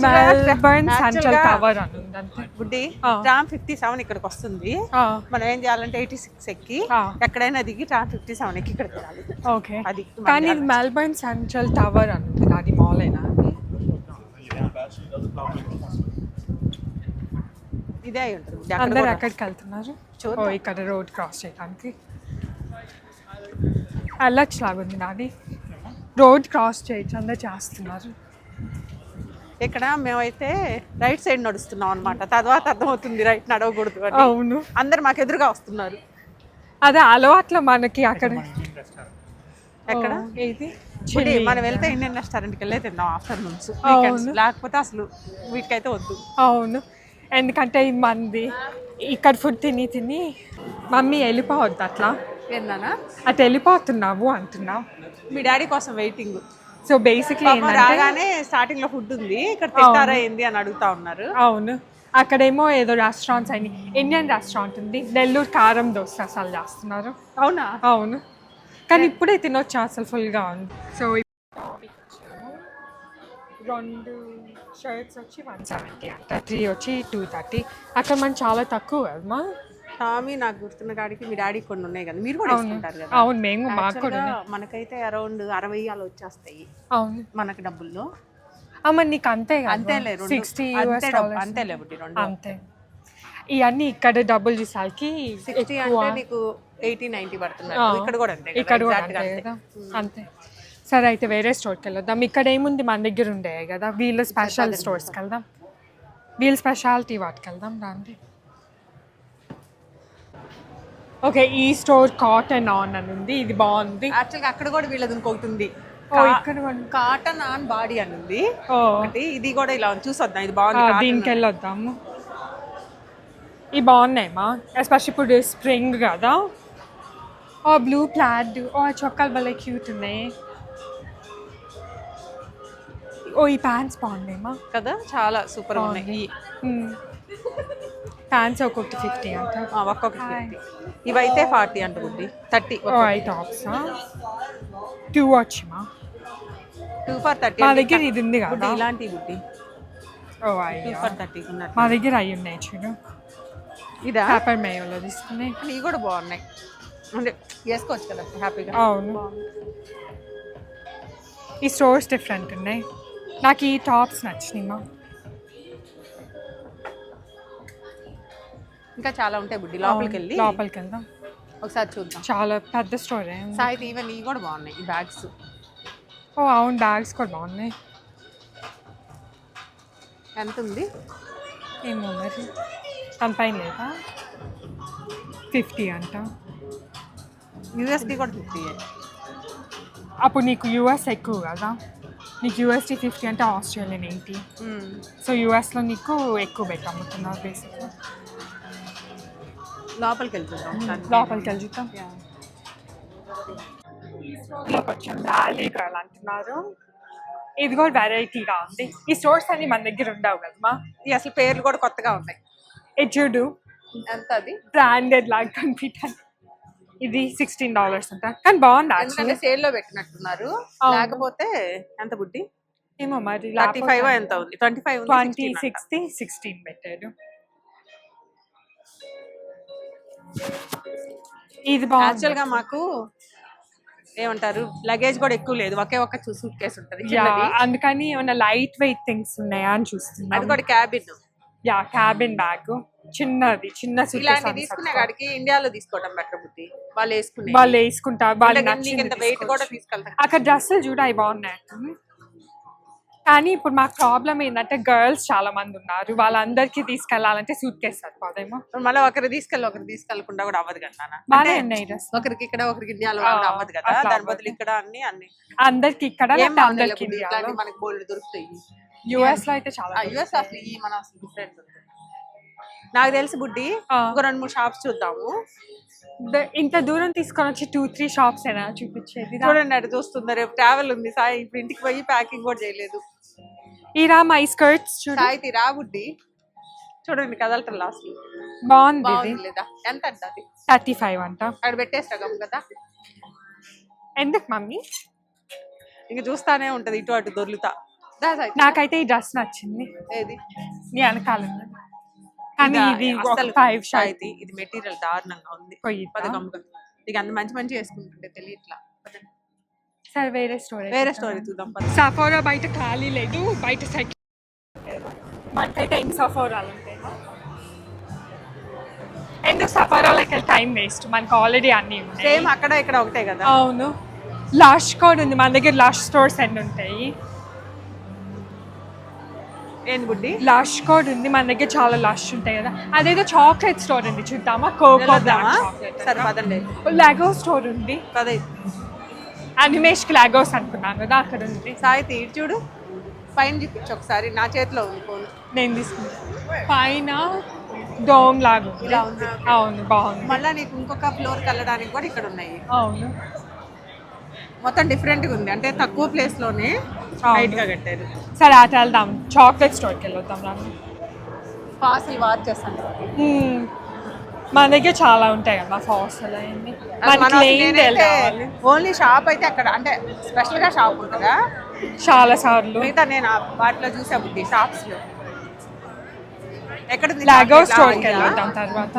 Speaker 1: మెల్బర్న్ సెంట్రల్ టవర్ అని ఉంది అంతే
Speaker 2: బుడ్డి. ట్రామ్ 57 ఇక్కడికి వస్తుంది, మనం ఏం చేయాలంటే 86 ఎక్కి ఎక్కడైనా దిగి ట్రామ్ 57 ఎక్కి ఇక్కడికి వెళ్ళాలి.
Speaker 1: ఓకే అది కానీ ఇది మెల్బర్న్ సెంట్రల్ టవర్ అని ఉంది, అది మాల్ అయినా?
Speaker 2: ఇదే అయి ఉంటుంది.
Speaker 1: అందరు ఎక్కడికి వెళ్తున్నారు? ఇక్కడ రోడ్ క్రాస్ చేయడానికి వెళ్ళచ్చు లాగుంది నాది, రోడ్ క్రాస్ చేయొచ్చు, అందరు చేస్తున్నారు.
Speaker 2: ఇక్కడ మేమైతే రైట్ సైడ్ నడుస్తున్నాం అనమాట, తర్వాత అర్థమవుతుంది రైట్ నడవకూడదు అని.
Speaker 1: అవును
Speaker 2: అందరు మాకు ఎదురుగా వస్తున్నారు.
Speaker 1: అదే అలవాట్లో మనకి. అక్కడ
Speaker 2: ఎక్కడ
Speaker 1: ఇది
Speaker 2: మనం వెళ్తే ఇండియన్ రెస్టారెంట్కి వెళ్ళే తిన్నాం ఆఫ్టర్నూన్స్, వీకెండ్స్, లేకపోతే అసలు వీటికైతే వద్దు.
Speaker 1: అవును ఎందుకంటే మంది ఇక్కడ ఫుడ్ తిని తిని మమ్మీ వెళ్ళిపోవద్దు అట్లా.
Speaker 2: ఏందన్నా
Speaker 1: అటు వెళ్ళిపోతున్నావు అంటున్నావు?
Speaker 2: మీ డాడీ కోసం వెయిటింగ్.
Speaker 1: సో బేసిక్లీ
Speaker 2: రాగానే స్టార్టింగ్ లో ఫుడ్ ఉంది ఇక్కడ తింటారా ఏంది అని అడుగుతా ఉన్నారు.
Speaker 1: అవును అక్కడేమో ఏదో రెస్టారెంట్స్ అయినాయి, ఇండియన్ రెస్టారెంట్ ఉంది, నెల్లూరు కారం దోశ అసలు చేస్తున్నారు.
Speaker 2: అవునా?
Speaker 1: అవును కానీ ఇప్పుడే తినొచ్చు, అసలు ఫుల్గా ఉంది. సో 2 షర్ట్స్ వచ్చి 170 అంట, 3 వచ్చి 230. అక్కడ మనం చాలా తక్కువ కదమ్మా.
Speaker 2: టామీ నాకు గుర్తున్న కాడికి మీ డాడీ కొన్ని ఉన్నాయి కదా, మీరు కూడా వేసుకుంటారు కదా?
Speaker 1: అవును మేము మాకు కూడా.
Speaker 2: మనకైతే అరౌండ్ 60 అలా వచ్చేస్తాయి.
Speaker 1: అవును
Speaker 2: మనకి డబ్బుల్లో.
Speaker 1: అమ్మ నీకు అంతే
Speaker 2: అంతేలే,
Speaker 1: $60
Speaker 2: అంతేలే బుడ్డి, రెండు
Speaker 1: అంతే. ఇవన్నీ ఇక్కడ డబ్బులు చూసాకి
Speaker 2: 60 అంటే నీకు 80-90 పడుతున్నారు. ఇక్కడ కూడా అంతే,
Speaker 1: ఇక్కడ కూడా అంతే కదా. అంతే. సరే అయితే వేరే స్టోర్కి వెళ్ళొద్దాం. ఇక్కడ ఏముంది మన దగ్గర ఉండే కదా, వీళ్ళ స్పెషల్ స్టోర్స్కి వెళ్దాం, వీళ్ళ స్పెషాలిటీ వాటికి వెళ్దాం రండి. ఓకే ఈ స్టోర్ కాటన్ ఆన్ అని ఉంది, ఇది బాగుంది.
Speaker 2: యాక్చువల్గా అక్కడ కూడా వీళ్ళది ఇంకొకటి ఉంది, కాటన్ ఆన్ బాడీ అని ఉంది ఒకటి. ఇది కూడా ఇలా చూసొద్దాం, ఇది బాగుంది,
Speaker 1: దీనికి వెళ్ళొద్దాము. ఇవి బాగున్నాయమ్మా, ఎస్పెషల్ ఇప్పుడు స్ప్రింగ్ కదా. బ్లూ ప్లాడ్, చొక్కాలు భలే క్యూట్ ఉన్నాయి. ఈ ప్యాంట్స్ బాగున్నాయమ్మా
Speaker 2: కదా, చాలా సూపర్ ఉన్నాయి.
Speaker 1: ప్యాంట్స్ ఒక్కొక్కటి 50 అంట,
Speaker 2: ఒక్కొక్కటి 50. ఇవైతే 40 అంట బుడ్డి, 30.
Speaker 1: Tops 2 వచ్చిమా,
Speaker 2: 2 for 30.
Speaker 1: మా దగ్గర ఇది ఉంది కదా
Speaker 2: ఇలాంటి బుడ్డి, 2 for 30 ఉన్నట్టు.
Speaker 1: మా దగ్గర అవి ఉన్నాయి చూడు,
Speaker 2: ఇదా
Speaker 1: పేపర్ మేయోలో తీసుకున్నాయి.
Speaker 2: ఇవి కూడా బాగున్నాయి. అంటే వేసుకోవచ్చు కదా హ్యాపీగా.
Speaker 1: అవును, ఈ స్టోర్స్ డిఫరెంట్ ఉన్నాయి. నాకు ఈ టాప్స్ నచ్చినాయి మా.
Speaker 2: ఇంకా చాలా ఉంటాయి బుడ్డి, లోపలికి
Speaker 1: వెళ్దాం
Speaker 2: ఒకసారి చూద్దాం.
Speaker 1: చాలా పెద్ద స్టోరే.
Speaker 2: సాయితీ ఈవెన్ ఇవి కూడా బాగున్నాయి, ఈ బ్యాగ్స్.
Speaker 1: ఓ అవును, బ్యాగ్స్ కూడా బాగున్నాయి.
Speaker 2: ఎంత ఉంది
Speaker 1: ఏమో మరి, దాని పైన లేదా? 50 అంట.
Speaker 2: యూఎస్డి కూడా 50.
Speaker 1: అప్పుడు నీకు యూఎస్ ఎక్కువ కదా, నీకు యూఎస్డి 50 అంటే ఆస్ట్రేలియన్ 80. సో యూఎస్లో నీకు ఎక్కువ పెట్టి అమ్ముతున్నారు బేసిక్గా.
Speaker 2: లోపలికి వెళ్తున్నాం.
Speaker 1: చూద్దాం. కొంచెం ర్యాలీ గర్ల్ అంటున్నారు. ఇది కూడా వెరైటీగా ఉంది. ఈ స్టోర్స్ అన్ని మన దగ్గర ఉండవు కదమ్మా.
Speaker 2: ఈ అసలు పేర్లు కూడా కొత్తగా ఉన్నాయి.
Speaker 1: ఇది చూడు,
Speaker 2: ఎంత అది
Speaker 1: బ్రాండెడ్ లాగా కనిపించాలి. ఇది $16 అంట, కానీ బాగుంది
Speaker 2: ఎందుకంటే
Speaker 1: యాక్చువల్లీ.
Speaker 2: సేల్ లో పెట్టినట్టున్నారు. లేకపోతే ఎంత బుడ్డి?
Speaker 1: ఏమో మరి
Speaker 2: 35 ఎంత ఉంది? 25 ఉంది,
Speaker 1: 20, 16 పెట్టారు. ఇది బాగుంది.
Speaker 2: యాక్చువల్ గా మాకు ఏమంటారు, లగేజ్ కూడా ఎక్కువ లేదు, ఒకే ఒక్క సూట్ కేసు ఉంటుంది.
Speaker 1: అందుకని ఏమైనా లైట్ వెయిట్ థింగ్స్ ఉన్నాయా అని చూస్తున్నాను.
Speaker 2: అది కూడా క్యాబిన్.
Speaker 1: క్యాబిన్ బ్యాగ్, చిన్నది, చిన్న
Speaker 2: ఇలాంటి తీసుకునే కాడికి ఇండియాలో తీసుకోవడం బెటర్ బుద్ధి. వాళ్ళు
Speaker 1: వేసుకుంటారు, వాళ్ళు
Speaker 2: ఇంత వెయిట్ కూడా తీసుకెళ్తారు.
Speaker 1: అక్కడ డ్రెస్సులు చూడ అవి బాగున్నాయి. కానీ ఇప్పుడు మాకు ప్రాబ్లం ఏంటంటే గర్ల్స్ చాలా మంది ఉన్నారు, వాళ్ళందరికీ తీసుకెళ్లాలంటే సూట్ కేసు సరిపోదేమో.
Speaker 2: మళ్ళీ ఒకరు తీసుకెళ్ళకుండా కూడా అవ్వదు కదా.
Speaker 1: బాగానే ఉన్నాయి డ్రెస్,
Speaker 2: ఒకరికి ఇక్కడ ఒకరికి ఇండియాలో అవ్వదు కదా. దాని బదులు ఇక్కడ అన్ని
Speaker 1: అందరికి ఇక్కడ అందరికి
Speaker 2: మనకి బోల్డ్ దొరుకుతాయి.
Speaker 1: యుఎస్ లో అయితే చాలా,
Speaker 2: యుఎస్ అసలు ఈ మన అసలు డిఫరెంట్ ఉంది. నాకు తెలిసి బుడ్డి ఒక 2-3 షాప్స్ చూద్దాము.
Speaker 1: ఇంత దూరం తీసుకొని వచ్చి 2-3 షాప్స్ అయినా చూపించేది.
Speaker 2: చూడండి అటు చూస్తుంది, రేపు ట్రావెల్ ఉంది. సాయి ఇప్పుడు ఇంటికి పోయి ప్యాకింగ్ కూడా చేయలేదు.
Speaker 1: ఈరా మై స్కర్ట్స్ చూడు.
Speaker 2: సాయితీ రా బుడ్డి, చూడండి కదలటం లాస్ట్
Speaker 1: బాగుంది.
Speaker 2: లేదా ఎంత అంట అది?
Speaker 1: 35 అంట.
Speaker 2: అక్కడ పెట్టేస్తాం కదా.
Speaker 1: ఎందుకు మమ్మీ?
Speaker 2: ఇంక చూస్తానే ఉంటది ఇటు అటు దొర్లుతా.
Speaker 1: నాకైతే ఈ డ్రెస్ నచ్చింది.
Speaker 2: ఏది?
Speaker 1: నీ వెనకాల కానీ ఇది 5
Speaker 2: షాయితీ. ఇది మెటీరియల్ దారుణంగా ఉంది. ఇక అంత మంచి వేసుకుంటుంటే తెలియట్లా.
Speaker 1: సరే వేరే స్టోరీ
Speaker 2: చూద్దాం.
Speaker 1: సఫోరా బయట ఖాళీ లేదు, బయట సెట్ మనకైతే ఇంక సఫోరాలు ఉంటాయి. ఎందుకు సఫోరాలకి టైం వేస్ట్, మనకు ఆల్రెడీ అన్నీ ఉన్నాయి.
Speaker 2: సేమ్ అక్కడ ఇక్కడ ఒకటే కదా.
Speaker 1: అవును, లష్ కూడా ఉంది మన దగ్గర. లష్ స్టోర్స్ ఎన్ని ఉంటాయి?
Speaker 2: ఏంది బుడ్డి?
Speaker 1: లష్ కోడ్ ఉంది మన దగ్గర, చాలా లష్ ఉంటాయి కదా. అదేదో చాక్లెట్ స్టోర్ ఉంది చూద్దామా? కోకో లాగో స్టోర్ ఉంది. అనిమేష్ లాగోస్ అనుకున్నాను కదా, అక్కడ ఉంది.
Speaker 2: సాయితీ చూడు, పైన చూపించు ఒకసారి. నా చేతిలో ఉంది ఫోన్,
Speaker 1: నేను తీసుకున్నాను. పైన డోమ్ లాగా
Speaker 2: ఇలా ఉంది.
Speaker 1: అవును, బాగుంది.
Speaker 2: మళ్ళీ నీకు ఇంకొక ఫ్లోర్కి వెళ్ళడానికి కూడా ఇక్కడ ఉన్నాయి.
Speaker 1: అవును,
Speaker 2: మొత్తం డిఫరెంట్గా ఉంది, అంటే తక్కువ ప్లేస్లోనే హైట్గా కట్టారు.
Speaker 1: సరే అటు వెళ్దాం, చాక్లెట్ స్టోర్కి వెళ్ళొద్దాం. రాను
Speaker 2: ఫాసిల్ వాచ్ చేస్తాను.
Speaker 1: మన దగ్గర చాలా ఉంటాయి కదా ఫాసిల్ అయింది.
Speaker 2: ఓన్లీ షాప్ అయితే అక్కడ, అంటే స్పెషల్గా షాప్ ఉంటుందా
Speaker 1: చాలా సార్లు.
Speaker 2: మిగతా నేను వాటిలో చూసా బుద్ధి షాప్స్లో. ఎక్కడ
Speaker 1: లాగో స్టోర్కి వెళ్ళొద్దాం తర్వాత.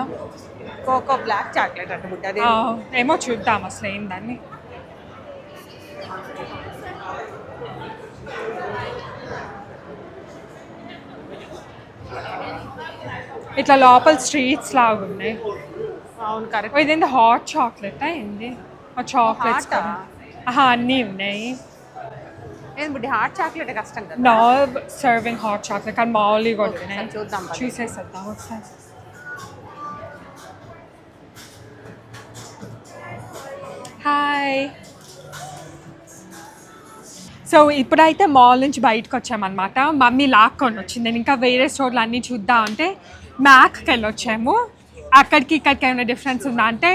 Speaker 2: కోకో బ్లాక్ చాక్లెట్ అంటే బుద్ధి అది
Speaker 1: ఏమో చూద్దాం అసలు ఏందని. ఇట్లా లోపల స్ట్రీట్స్ లాగా ఉన్నాయి.
Speaker 2: అవును కరెక్ట్.
Speaker 1: ఇదేంటి హాట్ చాక్లెట్ ఏంది? చాక్లెట్స్ అన్నీ ఉన్నాయి.
Speaker 2: ఏంది బుడ్డి హాట్ చాక్లెట్ కష్టం కదా.
Speaker 1: నా సర్వింగ్ హాట్ చాక్లెట్ కానీ మామూలుగా కూడా ఉన్నాయి.
Speaker 2: చూద్దాం,
Speaker 1: చూసేసేద్దాం ఒకసారి. హాయ్. సో ఇప్పుడైతే మాల్ నుంచి బయటకు వచ్చామన్నమాట. మమ్మీ లాక్కొని వచ్చింది. నేను ఇంకా వేరే స్టోర్లు అన్నీ చూద్దాం అంటే మ్యాక్కి వెళ్ళొచ్చాము. అక్కడికి ఇక్కడికి ఏమైనా డిఫరెన్స్ ఉందా అంటే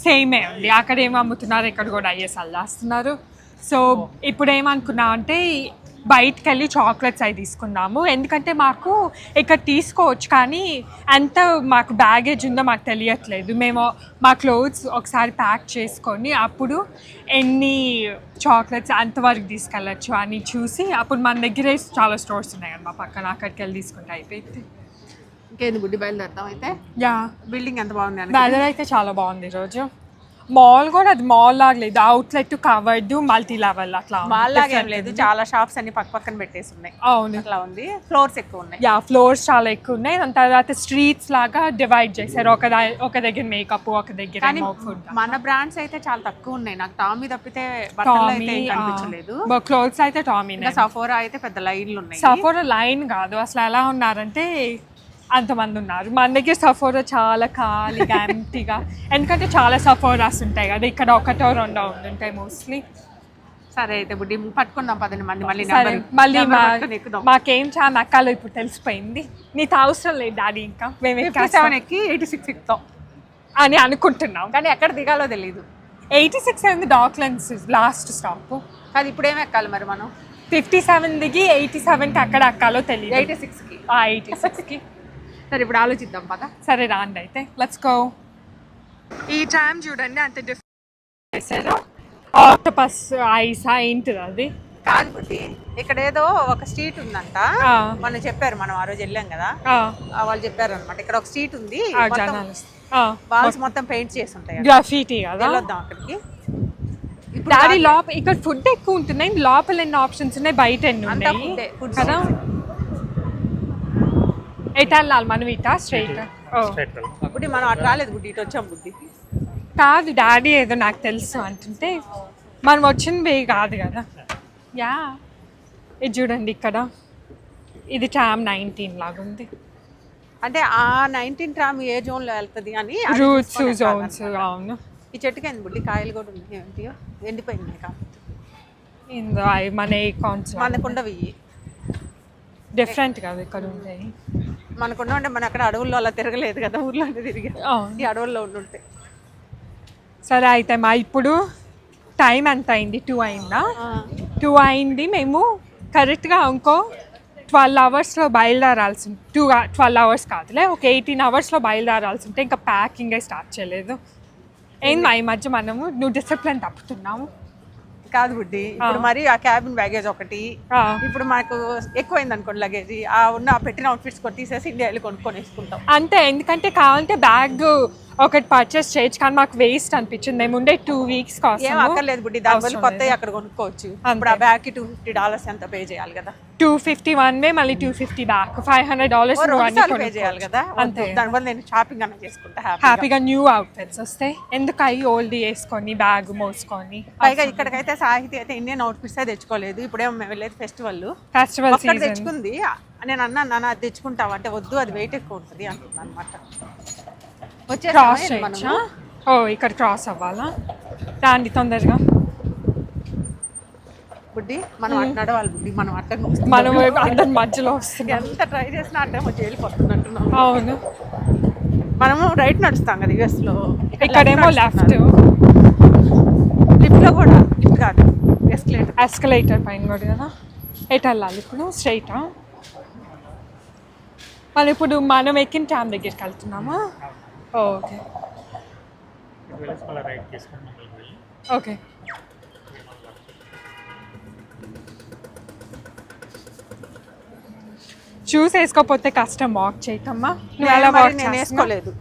Speaker 1: సేమే ఉంది. అక్కడ ఏమి అమ్ముతున్నారు, ఇక్కడ కూడా అయ్యే సల్లాస్తున్నారు. సో ఇప్పుడు ఏమనుకున్నా అంటే బయటకు వెళ్ళి చాక్లెట్స్ అవి తీసుకున్నాము. ఎందుకంటే మాకు ఇక్కడ తీసుకోవచ్చు కానీ ఎంత మాకు బ్యాగేజ్ ఉందో మాకు తెలియట్లేదు. మేము మా క్లోత్స్ ఒకసారి ప్యాక్ చేసుకొని అప్పుడు ఎన్ని చాక్లెట్స్ అంతవరకు తీసుకెళ్ళచ్చు అని చూసి అప్పుడు మన దగ్గరే చాలా స్టోర్స్ ఉన్నాయి కదా మా పక్కన, అక్కడికి వెళ్ళి తీసుకుంటే అయిపోయింది.
Speaker 2: ఇంకేంది బుడ్డి బయలుదేరుతాం అయితే.
Speaker 1: యా,
Speaker 2: బిల్డింగ్ ఎంత బాగుంది.
Speaker 1: వెదర్ అయితే చాలా బాగుంది ఈరోజు. మాల్ కూడా అది మాల్ లాగా లేదు, అవుట్లెట్ కవర్డ్ మల్టీ లెవెల్ అట్లా ఉంది.
Speaker 2: మాల్ లాగా ఏం లేదు, చాలా షాప్స్ అన్ని పక్క పక్కన పెట్టేసి ఉన్నాయి.
Speaker 1: అవును,
Speaker 2: అట్లా ఉంది. ఫ్లోర్స్ ఎక్కువ ఉన్నాయి.
Speaker 1: యా ఫ్లోర్స్ చాలా ఎక్కువ ఉన్నాయి. దాని తర్వాత స్ట్రీట్స్ లాగా డివైడ్ చేశారు, ఒక దగ్గర మేకప్, ఒక దగ్గర
Speaker 2: కానీ
Speaker 1: ఫుడ్.
Speaker 2: మన బ్రాండ్స్ అయితే చాలా తక్కువ ఉన్నాయి. నాకు టామీ తప్పితే బట్టలు అయితే ఏం కనిపించలేదు.
Speaker 1: క్లోత్స్ అయితే టామీ.
Speaker 2: ఇంకా సఫోరా అయితే పెద్ద లైన్లు ఉన్నాయి.
Speaker 1: సఫోరా లైన్ కాదు, అసలు ఎలా ఉన్నారంటే అంతమంది ఉన్నారు. మన దగ్గర సఫోరా చాలా ఖాళీగా ఎంటీగా, ఎందుకంటే చాలా సఫోరాస్ ఉంటాయి కదా, ఇక్కడ ఒకటో రెండో ఉంటాయి మోస్ట్లీ.
Speaker 2: సరే అయితే బుడ్డి పట్టుకుందాం పదండి, మళ్ళీ
Speaker 1: సరే మళ్ళీ
Speaker 2: ఎక్కుదాం.
Speaker 1: మాకేం చాలా నక్కాలో ఇప్పుడు తెలిసిపోయింది. నీకు అవసరం లేదు డాడీ, ఇంకా మేము
Speaker 2: 57 ఎక్కి 86 ఎక్కుతాం
Speaker 1: అని అనుకుంటున్నాం,
Speaker 2: కానీ ఎక్కడ దిగాలో తెలీదు.
Speaker 1: 86 అయింది డాక్లెన్స్ లాస్ట్ స్టాప్.
Speaker 2: అది ఇప్పుడు ఏమి ఎక్కాలి మరి మనం?
Speaker 1: 57 దిగి 87కి అక్కడ ఎక్కాలో తెలియదు.
Speaker 2: 86కి
Speaker 1: 86కి.
Speaker 2: సరే ఇప్పుడు ఆలోచిద్దాం పద.
Speaker 1: సరే రాండి అయితే, లెట్స్ గో. ఈ టైం చూడండి అంత డిఫరెంట్ చేశారు. ఆక్టోపస్ ఐస్ ఏంటిది అది?
Speaker 2: కాదు బుడ్డి, ఇక్కడ ఏదో ఒక స్ట్రీట్ ఉందంట. మనం చెప్పారు, మనం ఆ రోజు వెళ్ళాం కదా, వాళ్ళు చెప్పారు అనమాట. ఇక్కడ ఒక స్ట్రీట్ ఉంది, వాల్స్ మొత్తం పెయింట్ చేసి ఉంటాయి,
Speaker 1: గ్రాఫిటీ కదా.
Speaker 2: వెళ్ళొద్దాం అక్కడికి.
Speaker 1: డాడీ లోపల ఇక్కడ ఫుడ్ ఎక్కువ ఉంటున్నాయి, లోపల ఎన్ని ఆప్షన్స్ ఉన్నాయి, బయట ఎన్ని ఉన్నాయి కదా. ఎటు వెళ్ళాలి మనం? ఇటా స్ట్రైట్?
Speaker 2: బుడ్డి మనం అటు రాలేదు బుడ్డి, ఇటు వచ్చాం బుడ్డి.
Speaker 1: కాదు డాడీ, ఏదో నాకు తెలుసు అంటుంటే మనం వచ్చినవి కాదు కదా. యా ఇది చూడండి, ఇక్కడ ఇది ట్రామ్ 19 లాగా ఉంది.
Speaker 2: అంటే ఆ 19 ట్రామ్ ఏ జోన్లో వెళ్తుంది అని
Speaker 1: రూట్స్ జోన్స్. అవును,
Speaker 2: ఈ చెట్టుకి అయింది బుడ్డి, కాయలు కూడా ఉంది. ఏంటియో ఎండిపోయింది కాబట్టి
Speaker 1: ఇందో అవి మన అకౌంట్స్
Speaker 2: మనకుండవి
Speaker 1: డిఫరెంట్ కదా ఇక్కడ ఉంటాయి.
Speaker 2: మనకున్న అంటే మన అక్కడ అడవుల్లో అలా తిరగలేదు కదా, ఊర్లోనే తిరిగి ఈ అడవుల్లో ఉండుంటే.
Speaker 1: సరే అయితే మా ఇప్పుడు టైం ఎంత అయింది? 2 అయిందా? 2 అయింది. మేము కరెక్ట్గా ఇంకో 12 అవర్స్లో బయలుదేరాల్సి 12 అవర్స్ కాదులే, ఒక 18 అవర్స్లో బయలుదేరాల్సి ఉంటే ఇంకా ప్యాకింగే స్టార్ట్ చేయలేదు. ఏంది ఈ మధ్య మనము నువ్వు డిసిప్లిన్ తప్పుతున్నాము.
Speaker 2: కాదు బుడ్డి, ఇప్పుడు మరి ఆ క్యాబిన్ బ్యాగేజ్ ఒకటి, ఇప్పుడు మనకు ఎక్కువైంది అనుకోండి లగేజ్, ఆ ఉన్న పెట్టిన అవుట్ఫిట్స్ కొన్ని తీసేసి ఇండియా వెళ్ళి కొనుక్కొని వేసుకుంటాం
Speaker 1: అంతే. ఎందుకంటే కావాలంటే బ్యాగ్ ఒకటి పర్చేస్ చేయొచ్చు, కానీ మాకు వేస్ట్ అనిపించింది. మేము ఉండే 2 వీక్స్ కోసం
Speaker 2: ఏం అక్కర్లేదు బుడ్డి, దానివల్ల కొత్త అక్కడ కొనుక్కోవచ్చు. ఇప్పుడు ఆ బ్యాగ్కి $250 ఎంత పే చేయాలి కదా.
Speaker 1: 250 వన్ వే, మళ్ళీ 250 బ్యాక్, $500
Speaker 2: పే చేయాలి కదా. అంతే, దానివల్ల నేను షాపింగ్ అన్న చేసుకుంటా
Speaker 1: హ్యాపీగా. న్యూ అవుట్ఫిట్స్ వస్తాయి, ఎందుకు అవి ఓల్డ్ వేసుకొని బ్యాగ్ మోసుకొని.
Speaker 2: పైగా ఇక్కడికైతే సాహితీ అయితే ఇండియన్ అవుట్ఫిట్స్ తెచ్చుకోలేదు. ఇప్పుడేమో మేము వెళ్ళేది ఫెస్టివల్
Speaker 1: సీజన్
Speaker 2: తెచ్చుకుంది. నేను అన్నాను నాన్న అది తెచ్చుకుంటావు అంటే వద్దు, అది వెయిట్ ఎక్కువ ఉంటుంది అంటున్నాను అనమాట.
Speaker 1: క్రాస్ చేయొచ్చా? ఓ ఇక్కడ క్రాస్ అవ్వాలా? రాండి తొందరగా
Speaker 2: బుడ్డి, మనం అటు నడవాలి బుడ్డి, మనం అడ్డం
Speaker 1: మనం అందరి మధ్యలో వస్తుంది.
Speaker 2: ఎంత ట్రై చేసినా అంటే వచ్చి వెళ్ళిపోతున్నట్టున్నాం.
Speaker 1: అవును,
Speaker 2: మనము రైట్ నడుస్తాం కదా యూఎస్లో,
Speaker 1: ఇక్కడేమో లెఫ్ట్.
Speaker 2: లిఫ్ట్లో కూడా లిఫ్ట్ కాదు,
Speaker 1: ఎస్కలేటర్ పైన కూడా కదా. ఎటు వెళ్ళాలి ఇప్పుడు? స్ట్రైటా? మళ్ళీ ఇప్పుడు మనం ఎక్కిన ట్యామ్ దగ్గరికి వెళ్తున్నామా? Okay okay. షూస్ వేసుకోకపోతే కష్టం వాక్ చేయటమ్మా. నువ్వు ఎలా వాక్?
Speaker 2: నేను వేసుకోలేదు,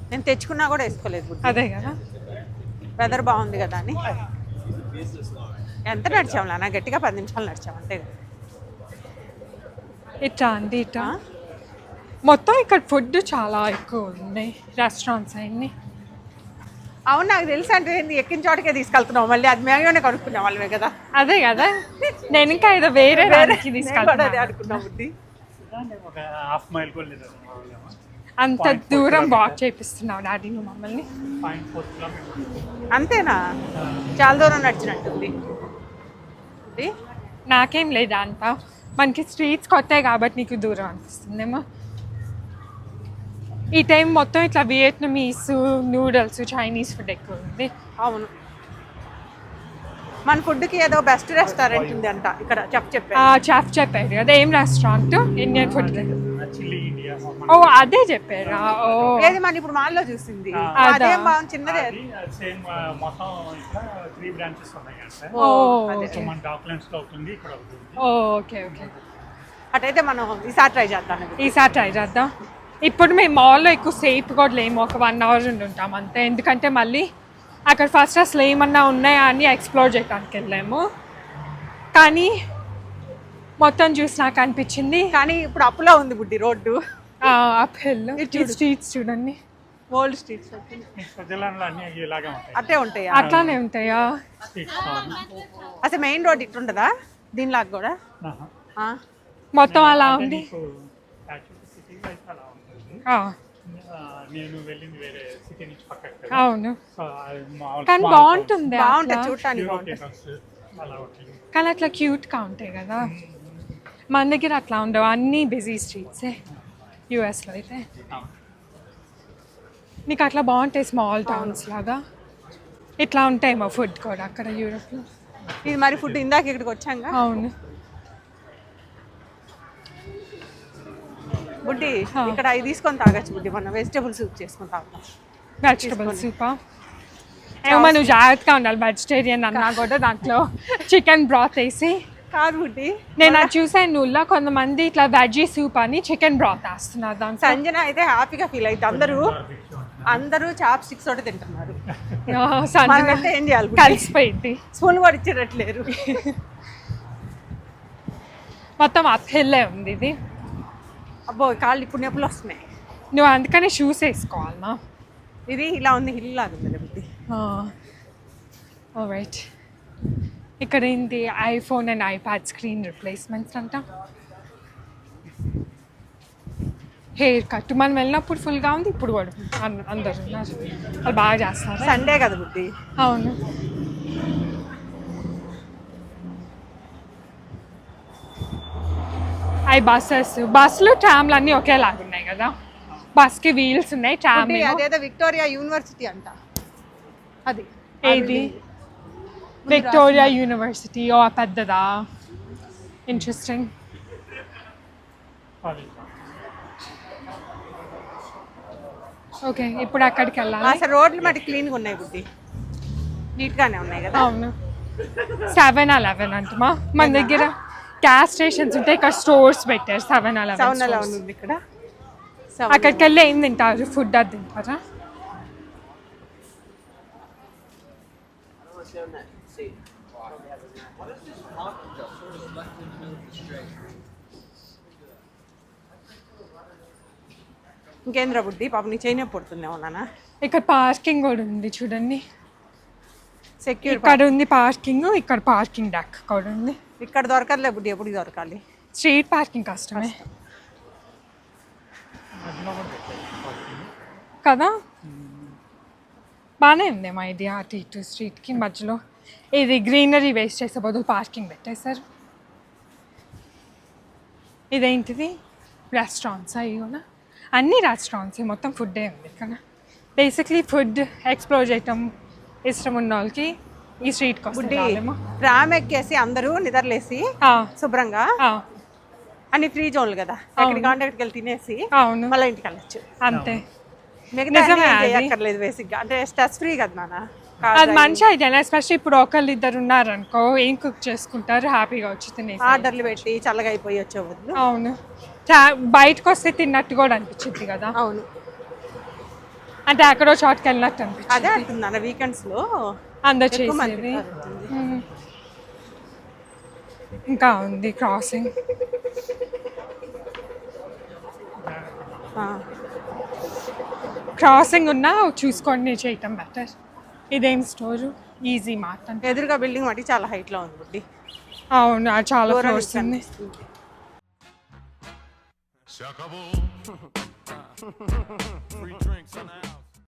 Speaker 2: నేను తెచ్చుకున్నా కూడా వేసుకోలేదు.
Speaker 1: అదే కదా,
Speaker 2: వెదర్ బాగుంది కదా అని. ఎంత నడిచాము నాన్న? గట్టిగా 10 నిమిషాలు నడిచాము అంతే కదా.
Speaker 1: ఇట్లా అండి ఇట్లా మొత్తం ఇక్కడ ఫుడ్ చాలా ఎక్కువ ఉన్నాయి, రెస్టారెంట్స్ అన్నీ.
Speaker 2: అవును, నాకు తెలుసు. అంటే ఎక్కిన చోటకే తీసుకెళ్తున్నావు, మళ్ళీ అది మేమే కనుక్కున్నాం వాళ్ళమే కదా.
Speaker 1: అదే కదా, నేను ఇంకా ఏదో వేరే తీసుకెళ్తాను
Speaker 2: అనుకున్నాం బుద్ధి.
Speaker 1: అంత దూరం వాక్ చేపిస్తున్నావు డాడీ నువ్వు మమ్మల్ని.
Speaker 2: అంతేనా? చాలా దూరం నడిచినట్టుంది.
Speaker 1: నాకేం లేదా అంత, మనకి స్ట్రీట్స్ కొత్తాయి కాబట్టి నీకు దూరం అనిపిస్తుందేమో. ఈ టైం మొత్తం ఇట్లా వియట్నమీస్, నూడిల్స్, చైనీస్ ఫుడ్ ఎక్కువ ఉంది.
Speaker 2: అవును, మన ఫుడ్కి ఏదో బెస్ట్ రెస్టారెంట్ ఉంది అంట ఇక్కడ.
Speaker 1: చెఫ్ చెప్పారు కదా. ఏం రెస్టారెంట్? Indian food. ఓ అదే చెప్పారా? ఓ
Speaker 2: ఏది మన ఇప్పుడు మాల్లో చూసింది అదే బాగుంది, చిన్నదే.
Speaker 1: Okay okay.
Speaker 2: అటైతే మనం ఈసారి ట్రై చేద్దాం.
Speaker 1: ఇప్పుడు మేము మాల్లో ఎక్కువ సేపు కూడా లేము, ఒక 1 అవర్ ఉండి ఉంటాం అంతే. ఎందుకంటే మళ్ళీ అక్కడ ఫస్ట్ అసలు ఏమన్నా ఉన్నాయా అని ఎక్స్ప్లోర్ చేయడానికి వెళ్ళాము, కానీ మొత్తం చూసి నాకు అనిపించింది
Speaker 2: కానీ ఇప్పుడు అప్పులో ఉంది బుడ్డి రోడ్డు,
Speaker 1: అప్ హిల్. స్ట్రీట్స్ చూడండి,
Speaker 2: ఓల్డ్ స్ట్రీట్స్
Speaker 4: స్విట్జర్లాండ్లో అన్ని ఇలాగే ఉంటాయి.
Speaker 2: అట్టే ఉంటాయా?
Speaker 1: అట్లానే ఉంటాయా?
Speaker 4: స్ట్రీట్స్
Speaker 2: అసలు మెయిన్ రోడ్ ఇట్లుంటుందా దీనిలాగా కూడా?
Speaker 1: మొత్తం అలా ఉంది.
Speaker 4: సిటీ లైఫ్ అలా ఉంటుంది. నేను వెళ్ళింది వేరే సిటీ నుంచి పక్కకి.
Speaker 1: అవును,
Speaker 4: సో అది మామూలు
Speaker 1: కానీ బాగుంటుంది
Speaker 2: బాగుంటుంది
Speaker 1: అట్లా.
Speaker 2: చూడటానికి.
Speaker 4: యూరోపియన్స్ అలా ఉంటుంది.
Speaker 1: కానీ అట్లా క్యూట్గా ఉంటాయి కదా. మన దగ్గర అట్లా ఉండవు, అన్నీ బిజీ స్ట్రీట్సే యూఎస్లో అయితే. నీకు అట్లా బాగుంటాయి స్మాల్ టౌన్స్ లాగా. ఇట్లా ఉంటాయేమో ఫుడ్ కూడా అక్కడ యూరోప్లో.
Speaker 2: ఇది మరి ఫుడ్ ఇందాక ఇక్కడికి వచ్చాక
Speaker 1: అవును.
Speaker 2: బుడ్డి ఇక్కడ ఇది తీసుకొని తాగొచ్చు బుడ్డి, మనం వెజిటేబుల్ సూప్ చేసుకొని తాగుతాం.
Speaker 1: వెజిటబుల్ సూపా? ఏమో నువ్వు జాగ్రత్తగా ఉండాలి, వెజిటేరియన్ అన్నా కూడా దాంట్లో చికెన్ బ్రాత్ వేసి.
Speaker 2: కాదు బుడ్డి,
Speaker 1: నేను అది చూసాను నువ్వులా కొంతమంది ఇట్లా వెజీ సూప్ అని చికెన్ బ్రాత్ వేస్తున్నారు దాంట్లో.
Speaker 2: సంజన అయితే హ్యాపీగా ఫీల్ అయితే అందరూ చాప్ స్టిక్స్ తోటి తింటున్నారు.
Speaker 1: సంజన
Speaker 2: మనమైతే ఏం చేయాలి బుడ్డి?
Speaker 1: కలిసిపోయింది.
Speaker 2: స్పూన్ కూడా ఇచ్చేటట్లేరు.
Speaker 1: మొత్తం అప్ హిల్లే ఉంది ఇది.
Speaker 2: అబ్బో కాళ్ళు ఇప్పుడు నొప్పులు వస్తున్నాయి.
Speaker 1: నువ్వు అందుకని షూస్ వేసుకోవాలన్నా.
Speaker 2: ఇది ఇలా ఉంది, హిల్ లాగా ఉంది బుడ్డి.
Speaker 1: రైట్. ఇక్కడ ఏంటి iPhone and iPad screen replacements అంట. హెయిర్ కట్ మనం వెళ్ళినప్పుడు ఫుల్గా ఉంది, ఇప్పుడు కూడా అందరు ఉన్నారు, వాళ్ళు బాగా చేస్తారు.
Speaker 2: సండే కదా బుడ్డి.
Speaker 1: అవును. అవి బస్సులు ట్రామ్లు అన్నీ ఒకేలాగా ఉన్నాయి కదా. బస్కి వీల్స్ ఉన్నాయి, ట్రామ్
Speaker 2: బుడ్డి, అదేదో విక్టోరియా యూనివర్సిటీ అంట అది.
Speaker 1: ఏది? Victoria university. ఓ పెద్దదా? ఇంట్రెస్టింగ్. ఓకే, ఇప్పుడు అక్కడికి వెళ్ళాలి.
Speaker 2: అసలు రోడ్లు మట్టి క్లీన్గా ఉన్నాయి బుడ్డి, నీట్గానే ఉన్నాయి కదా.
Speaker 1: అవును. 7-Eleven అంటమా మన దగ్గర గ్యాస్ స్టేషన్స్ ఉంటాయి, ఇక్కడ స్టోర్స్ పెట్టారు 7-Eleven.
Speaker 2: 7-Eleven ఉంది ఇక్కడ.
Speaker 1: అక్కడికి వెళ్ళి ఏం తింటారు? ఫుడ్ అది తింటారా?
Speaker 2: ఇంకేంద్ర బుడ్డి, పాప నీ చైన్ పడుతుందేమో నాన్న.
Speaker 1: ఇక్కడ పార్కింగ్ కూడా ఉంది చూడండి.
Speaker 2: సెక్యూర్
Speaker 1: ఇక్కడ ఉంది పార్కింగ్, ఇక్కడ పార్కింగ్ డెక్ కూడా ఉంది.
Speaker 2: ఇక్కడ దొరకదులే బుడ్డి, ఎప్పుడు దొరకాలి.
Speaker 1: స్ట్రీట్ పార్కింగ్ కష్టమే కదా. బాగానే ఉంది మా ఇది. అటు ఇటు స్ట్రీట్కి మధ్యలో ఇది గ్రీనరీ వేస్ట్ చేసే బదులు పార్కింగ్ పెట్టేశారు. ఇదేంటిది? రెస్టారెంట్స్ అవి కూడా అన్ని రెస్టారెంట్స్, మొత్తం ఫుడ్డే ఉంది ఇక్కడ. బేసిక్లీ ఫుడ్ ఎక్స్ప్లోర్ చేయటం ఇష్టం ఉన్న వాళ్ళకి ఈ స్ట్రీట్కి
Speaker 2: బుడ్డి
Speaker 1: వస్తుందేమో.
Speaker 2: ట్రామ్ ఎక్కేసి అందరూ నిద్రలేసి శుభ్రంగా అన్ని ఫ్రీ జోన్లు కదా, ఎక్కడికి కాంటాక్ట్కి వెళ్ళి తినేసి
Speaker 1: అవును,
Speaker 2: మళ్ళీ ఇంటికి వెళ్ళచ్చు
Speaker 1: అంతే.
Speaker 2: మిగతా చేయక్కర్లేదు బేసిక్ గా, అంటే స్ట్రెస్ ఫ్రీ కదా నాన్న.
Speaker 1: అది మంచి ఐడియా. ఎస్పెషల్లీ ఇప్పుడు ఒకళ్ళు ఇద్దరు ఉన్నారనుకో, ఏం కుక్ చేసుకుంటారు, హ్యాపీగా వచ్చి తినేసి
Speaker 2: ఆర్డర్లు పెట్టి చల్లగా అయిపోయి వచ్చే బదులు.
Speaker 1: అవును, బయటకు వస్తే తిన్నట్టు కూడా అనిపించింది కదా.
Speaker 2: అవును,
Speaker 1: అంటే ఎక్కడో చోటుకి వెళ్ళినట్టు
Speaker 2: అదే
Speaker 1: అనిపించింది
Speaker 2: అంటుంది నాన్న. వీకెండ్స్ లో
Speaker 1: అందరు
Speaker 2: ఎక్కువ మంది
Speaker 1: చేసేది.
Speaker 2: ఉంటారు.
Speaker 1: ఇంకా ఉంది క్రాసింగ్. క్రాసింగ్ ఉన్నా చూసుకొని చేయటం బెటర్. ఇదేం స్టోరు? ఈజీ మార్ట్ అంటే.
Speaker 2: ఎదురుగా బిల్డింగ్ మట్టి చాలా హైట్ లో ఉంది బుడ్డి.
Speaker 1: అవును, అది చాలా
Speaker 2: దూరం
Speaker 1: ఫ్లోర్స్ ఉంది.
Speaker 2: కనిపిస్తుంది.
Speaker 5: Se acabó. Free drinks